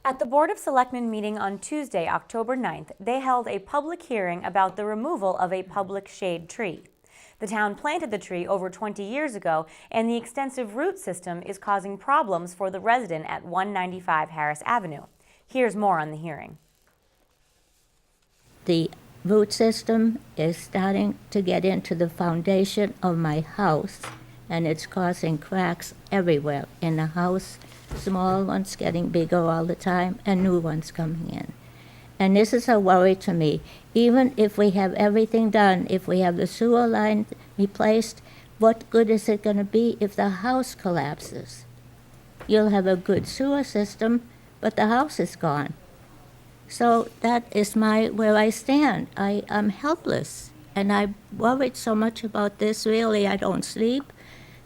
At the Board of Selectmen meeting on Tuesday, October 9th, they held a public hearing about the removal of a public shade tree. The town planted the tree over 20 years ago, and the extensive root system is causing problems for the resident at 195 Harris Avenue. Here's more on the hearing. The root system is starting to get into the foundation of my house, and it's causing cracks everywhere in the house. Small ones getting bigger all the time, and new ones coming in. And this is a worry to me. Even if we have everything done, if we have the sewer line replaced, what good is it going to be if the house collapses? You'll have a good sewer system, but the house is gone. So that is where I stand. I'm helpless, and I worried so much about this. Really, I don't sleep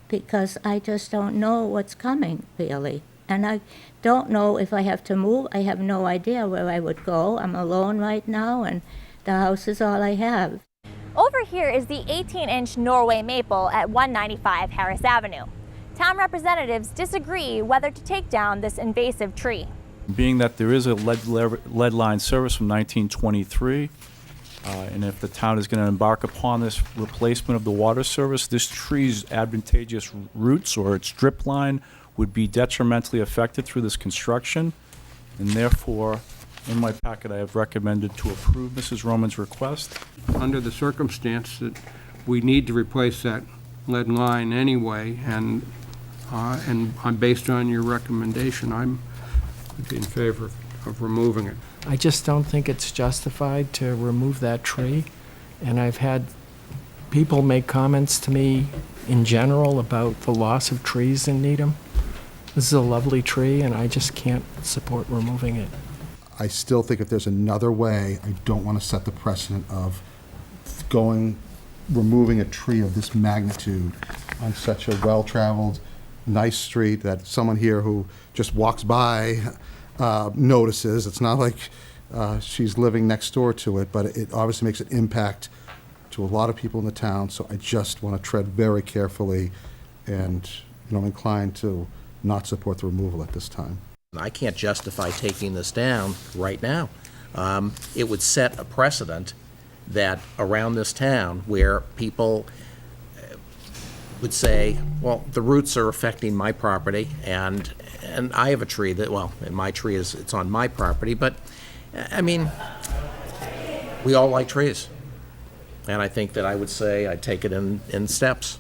because I just don't know what's coming, really. And I don't know if I have to move. I have no idea where I would go. I'm alone right now, and the house is all I have. Over here is the 18-inch Norway maple at 195 Harris Avenue. Town representatives disagree whether to take down this invasive tree. Being that there is a lead line service from 1923, and if the town is going to embark upon this replacement of the water service, this tree's advantageous roots or its drip line would be detrimentally affected through this construction, and therefore, in my packet, I have recommended to approve Mrs. Roman's request. Under the circumstance that we need to replace that lead line anyway, and I'm based on your recommendation, I'm in favor of removing it. I just don't think it's justified to remove that tree, and I've had people make comments to me in general about the loss of trees in Needham. This is a lovely tree, and I just can't support removing it. I still think if there's another way, I don't want to set the precedent of removing a tree of this magnitude on such a well-traveled, nice street that someone here who just walks by notices. It's not like she's living next door to it, but it obviously makes an impact to a lot of people in the town, so I just want to tread very carefully, and I'm inclined to not support the removal at this time. I can't justify taking this down right now. It would set a precedent that around this town where people would say, well, the roots are affecting my property, and I have a tree that, well, and my tree it's on my property, but I mean, we all like trees. And I think that I would say I'd take it in steps.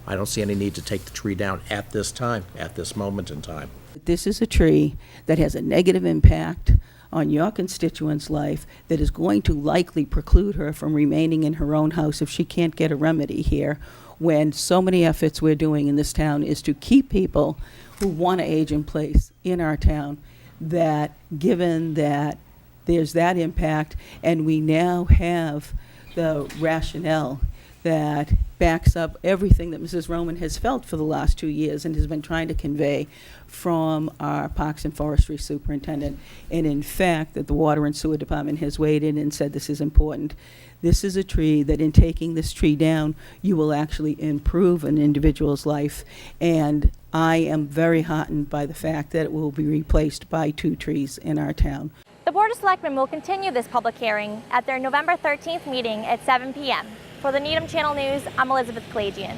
I don't see any need to take the tree down at this time, at this moment in time. This is a tree that has a negative impact on your constituent's life that is going to likely preclude her from remaining in her own house if she can't get a remedy here, when so many efforts we're doing in this town is to keep people who want to age in place in our town, that given that there's that impact, and we now have the rationale that backs up everything that Mrs. Roman has felt for the last 2 years and has been trying to convey from our Parks and Forestry Superintendent, and in fact that the Water and Sewer Department has weighed in and said this is important. This is a tree that in taking this tree down, you will actually improve an individual's life, and I am very heartened by the fact that it will be replaced by 2 trees in our town. The Board of Selectmen will continue this public hearing at their November 13th meeting at 7 p.m. For the Needham Channel News, I'm Elizabeth Kalajian.